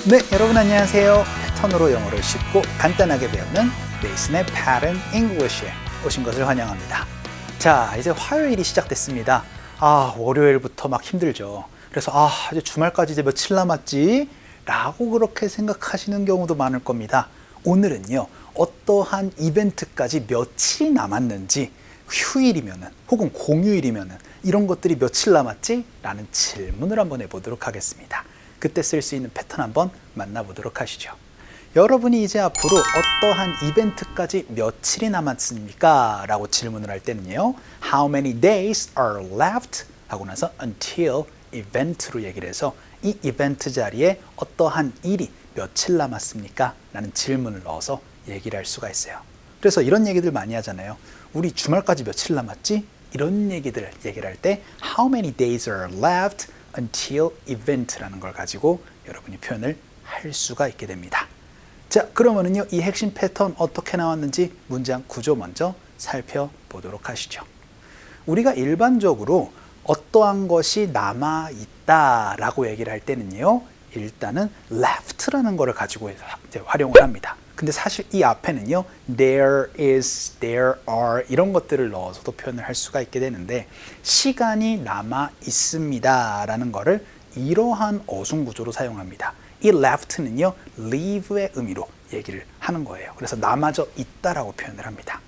네, 여러분 안녕하세요. 패턴으로 영어를 쉽고 간단하게 배우는 네이슨의 Pattern English에 오신 것을 환영합니다. 자, 이제 화요일이 시작됐습니다. 월요일부터 막 힘들죠. 그래서 이제 주말까지 이제 며칠 남았지? 라고 그렇게 생각하시는 경우도 많을 겁니다. 오늘은요, 어떠한 이벤트까지 며칠이 남았는지, 휴일이면은 혹은 공휴일이면은 이런 것들이 며칠 남았지? 라는 질문을 한번 해보도록 하겠습니다. 그때 쓸 수 있는 패턴 한번 만나보도록 하시죠. 여러분이 이제 앞으로 어떠한 이벤트까지 며칠이 남았습니까? 라고 질문을 할 때는요, How many days are left? 하고 나서 until event로 얘기를 해서 이 이벤트 자리에 어떠한 일이 며칠 남았습니까? 라는 질문을 넣어서 얘기를 할 수가 있어요. 그래서 이런 얘기들 많이 하잖아요. 우리 주말까지 며칠 남았지? 이런 얘기를 얘기를 할 때 How many days are left until event라는 걸 가지고 여러분이 표현을 할 수가 있게 됩니다. 자, 그러면은요, 이 핵심 패턴 어떻게 나왔는지 문장 구조 먼저 살펴보도록 하시죠. 우리가 일반적으로 어떠한 것이 남아있다라고 얘기를 할 때는요, 일단은 left라는 거를 가지고 이제 활용을 합니다. 근데 사실 이 앞에는요, there is, there are 이런 것들을 넣어서도 표현을 할 수가 있게 되는데 시간이 남아 있습니다 라는 거를 이러한 어순 구조로 사용합니다. 이 left는요, leave의 의미로 얘기를 하는 거예요. 그래서 남아져 있다라고 표현을 합니다.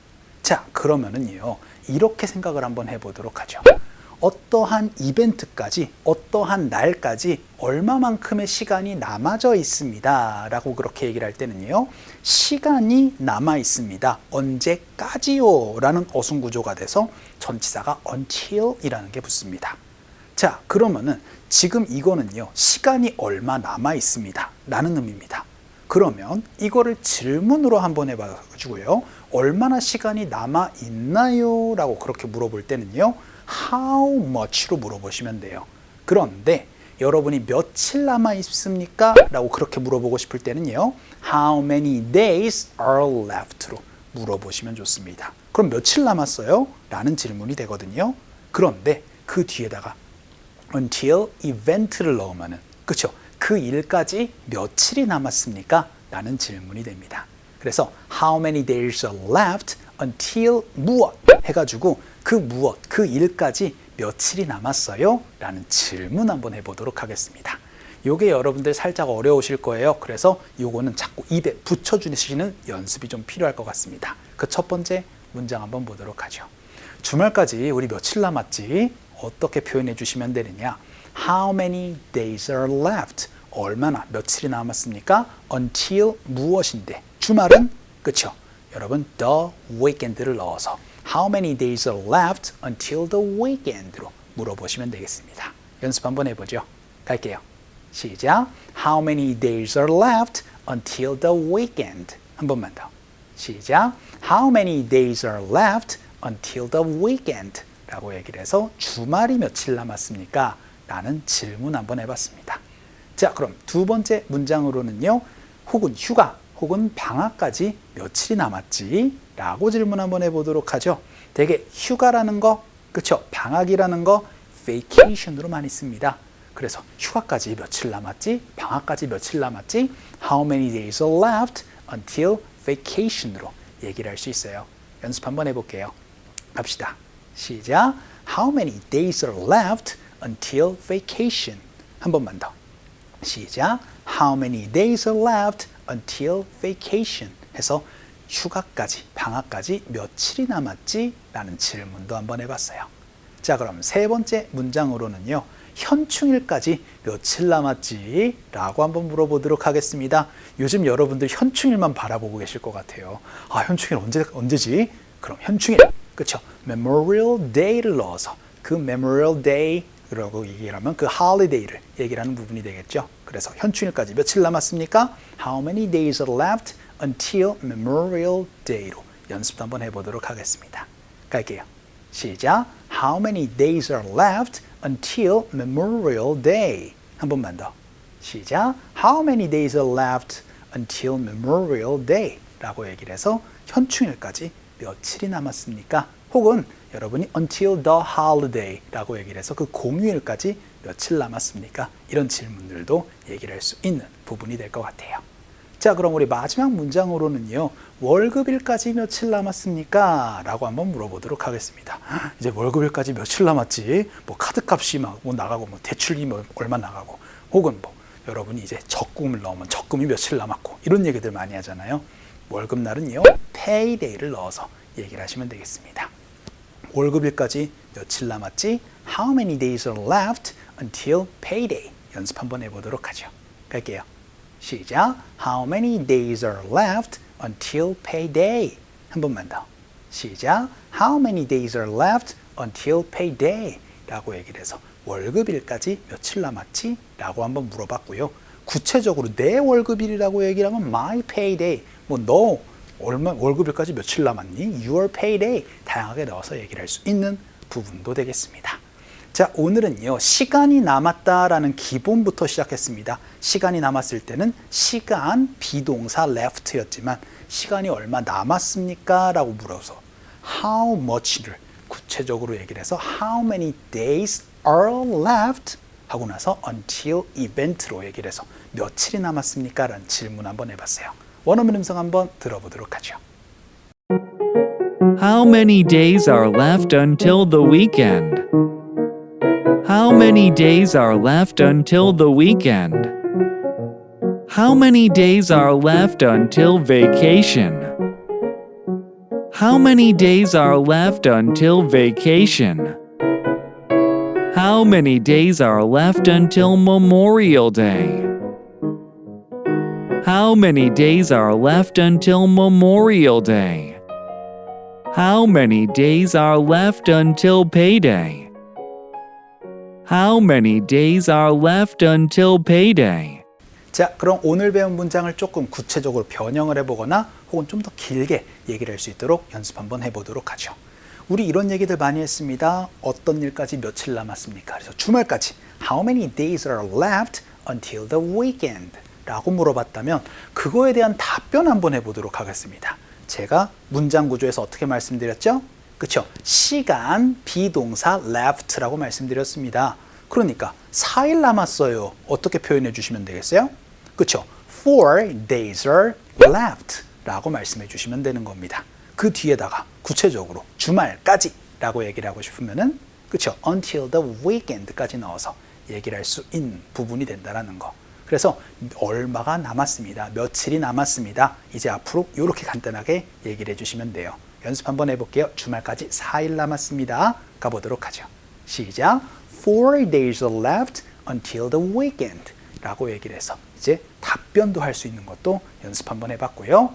자, 그러면은요, 이렇게 생각을 한번 해보도록 하죠. 어떠한 이벤트까지, 어떠한 날까지 얼마만큼의 시간이 남아져 있습니다 라고 그렇게 얘기를 할 때는요, 시간이 남아 있습니다. 언제까지요? 라는 어순 구조가 돼서 전치사가 until 이라는 게 붙습니다. 자, 그러면은 지금 이거는요, 시간이 얼마 남아 있습니다 라는 의미입니다. 그러면 이거를 질문으로 한번 해봐가지고요, 얼마나 시간이 남아 있나요? 라고 그렇게 물어볼 때는요, How much로 물어보시면 돼요. 그런데 여러분이 며칠 남아 있습니까? 라고 그렇게 물어보고 싶을 때는요, How many days are left로 물어보시면 좋습니다. 그럼 며칠 남았어요? 라는 질문이 되거든요. 그런데 그 뒤에다가 until event를 넣으면은, 그쵸? 그 일까지 며칠이 남았습니까? 라는 질문이 됩니다. 그래서 How many days are left until 무엇 해가지고 그 무엇, 그 일까지 며칠이 남았어요? 라는 질문 한번 해보도록 하겠습니다. 요게 여러분들 살짝 어려우실 거예요. 그래서 요거는 자꾸 입에 붙여주시는 연습이 좀 필요할 것 같습니다. 그 첫 번째 문장 한번 보도록 하죠. 주말까지 우리 며칠 남았지? 어떻게 표현해 주시면 되느냐? How many days are left? 얼마나, 며칠이 남았습니까? Until 무엇인데? 주말은? 그쵸? 여러분, the weekend를 넣어서 How many days are left until the weekend로 물어보시면 되겠습니다. 연습 한번 해보죠. 갈게요. 시작. How many days are left until the weekend? 한 번만 더. 시작. How many days are left until the weekend? 라고 얘기를 해서 주말이 며칠 남았습니까? 라는 질문 한번 해봤습니다. 자, 그럼 두 번째 문장으로는요, 혹은 휴가, 혹은 방학까지 며칠이 남았지? 라고 질문 한번 해보도록 하죠. 되게 휴가라는 거, 그쵸? 방학이라는 거 vacation으로 많이 씁니다. 그래서 휴가까지 며칠 남았지? 방학까지 며칠 남았지? How many days are left until vacation으로 얘기를 할 수 있어요. 연습 한번 해볼게요. 갑시다. 시작. How many days are left until vacation? 한 번만 더. 시작. How many days are left until vacation? 해서 휴가까지, 방학까지 며칠이 남았지? 라는 질문도 한번 해봤어요. 자, 그럼 세 번째 문장으로는요, 현충일까지 며칠 남았지? 라고 한번 물어보도록 하겠습니다. 요즘 여러분들 현충일만 바라보고 계실 것 같아요. 현충일 언제지? 그럼 현충일, 그쵸? Memorial Day를 넣어서 그 Memorial Day 라고 얘기를 하면 그 holiday를 얘기를 하는 부분이 되겠죠. 그래서 현충일까지 며칠 남았습니까? How many days are left until Memorial Day로 연습도 한번 해보도록 하겠습니다. 갈게요. 시작. How many days are left until Memorial Day? 한 번만 더. 시작. How many days are left until Memorial Day? 라고 얘기를 해서 현충일까지 며칠이 남았습니까? 혹은 여러분이 until the holiday라고 얘기를 해서 그 공휴일까지 며칠 남았습니까? 이런 질문들도 얘기를 할 수 있는 부분이 될 것 같아요. 자, 그럼 우리 마지막 문장으로는요. 월급일까지 며칠 남았습니까? 라고 한번 물어보도록 하겠습니다. 이제 월급일까지 며칠 남았지? 뭐 카드값이 막 뭐 나가고 뭐 대출이 뭐 얼마 나가고 혹은 뭐 여러분이 이제 적금을 넣으면 적금이 며칠 남았고 이런 얘기들 많이 하잖아요. 월급날은요. payday를 넣어서 얘기를 하시면 되겠습니다. 월급일까지 며칠 남았지? How many days are left until payday? 연습 한번 해보도록 하죠. 갈게요. 시작. How many days are left until payday? 한 번만 더. 시작. How many days are left until payday? 라고 얘기를 해서 월급일까지 며칠 남았지? 라고 한번 물어봤고요. 구체적으로 내 월급일이라고 얘기를 하면 my payday. 뭐 너 월급일까지 며칠 남았니? Your payday. 다양하게 넣어서 얘기를 할 수 있는 부분도 되겠습니다. 자, 오늘은요. 시간이 남았다라는 기본부터 시작했습니다. 시간이 남았을 때는 시간 비동사 left였지만 시간이 얼마 남았습니까? 라고 물어서 how much를 구체적으로 얘기를 해서 how many days are left 하고 나서 until event로 얘기를 해서 며칠이 남았습니까? 라는 질문 한번 해봤어요. 원어민 음성 한번 들어보도록 하죠. How many days are left until the weekend? How many days are left until the weekend? How many days are left until vacation? How many days are left until vacation? How many days are left until Memorial Day? How many days are left until Memorial Day? How many days are left until payday? How many days are left until payday? 자, 그럼 오늘 배운 문장을 조금 구체적으로 변형을 해보거나 혹은 좀 더 길게 얘기를 할 수 있도록 연습 한번 해보도록 하죠. 우리 이런 얘기들 많이 했습니다. 어떤 일까지 며칠 남았습니까? 그래서 주말까지 How many days are left until the weekend? 라고 물어봤다면 그거에 대한 답변 한번 해보도록 하겠습니다. 제가 문장 구조에서 어떻게 말씀드렸죠? 그쵸? 시간 비동사 left라고 말씀드렸습니다. 그러니까 4일 남았어요. 어떻게 표현해 주시면 되겠어요? 그쵸? 4 days are left 라고 말씀해 주시면 되는 겁니다. 그 뒤에다가 구체적으로 주말까지 라고 얘기를 하고 싶으면은 그쵸? until the weekend까지 넣어서 얘기를 할 수 있는 부분이 된다는 거. 그래서 얼마가 남았습니다. 며칠이 남았습니다. 이제 앞으로 이렇게 간단하게 얘기를 해주시면 돼요. 연습 한번 해볼게요. 주말까지 4일 남았습니다. 가보도록 하죠. 시작. 4 days are left until the weekend 라고 얘기를 해서 이제 답변도 할 수 있는 것도 연습 한번 해봤고요.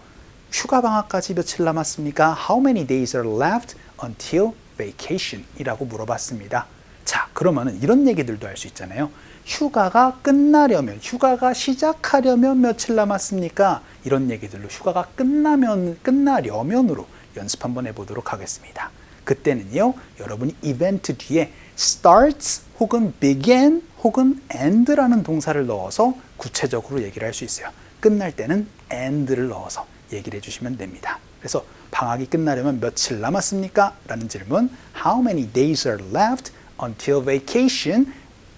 휴가 방학까지 며칠 남았습니까? How many days are left until vacation 이라고 물어봤습니다. 자, 그러면은 이런 얘기들도 할 수 있잖아요. 휴가가 끝나려면, 휴가가 시작하려면 며칠 남았습니까? 이런 얘기들로 휴가가 끝나려면으로 연습 한번 해보도록 하겠습니다. 그때는요, 여러분이 이벤트 뒤에 starts 혹은 begin 혹은 end라는 동사를 넣어서 구체적으로 얘기를 할 수 있어요. 끝날 때는 end를 넣어서 얘기를 해주시면 됩니다. 그래서 방학이 끝나려면 며칠 남았습니까? 라는 질문, how many days are left until vacation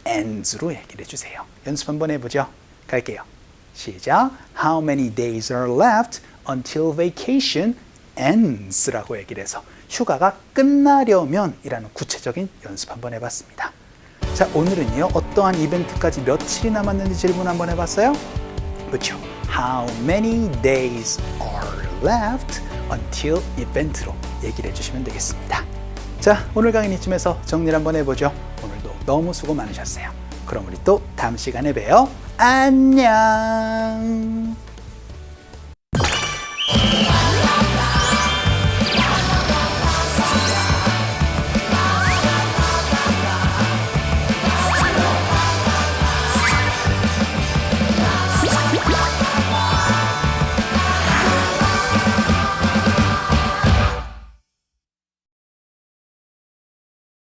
ends로 얘기를 해주세요. 연습 한번 해보죠. 갈게요. 시작. How many days are left until vacation ends라고 얘기를 해서 휴가가 끝나려면 이라는 구체적인 연습 한번 해봤습니다. 자, 오늘은요. 어떠한 이벤트까지 며칠이 남았는지 질문 한번 해봤어요? 그렇죠. How many days are left until event로 얘기를 해주시면 되겠습니다. 자, 오늘 강의는 이쯤에서 정리를 한번 해보죠. 오늘도 너무 수고 많으셨어요. 그럼 우리 또 다음 시간에 봬요. 안녕.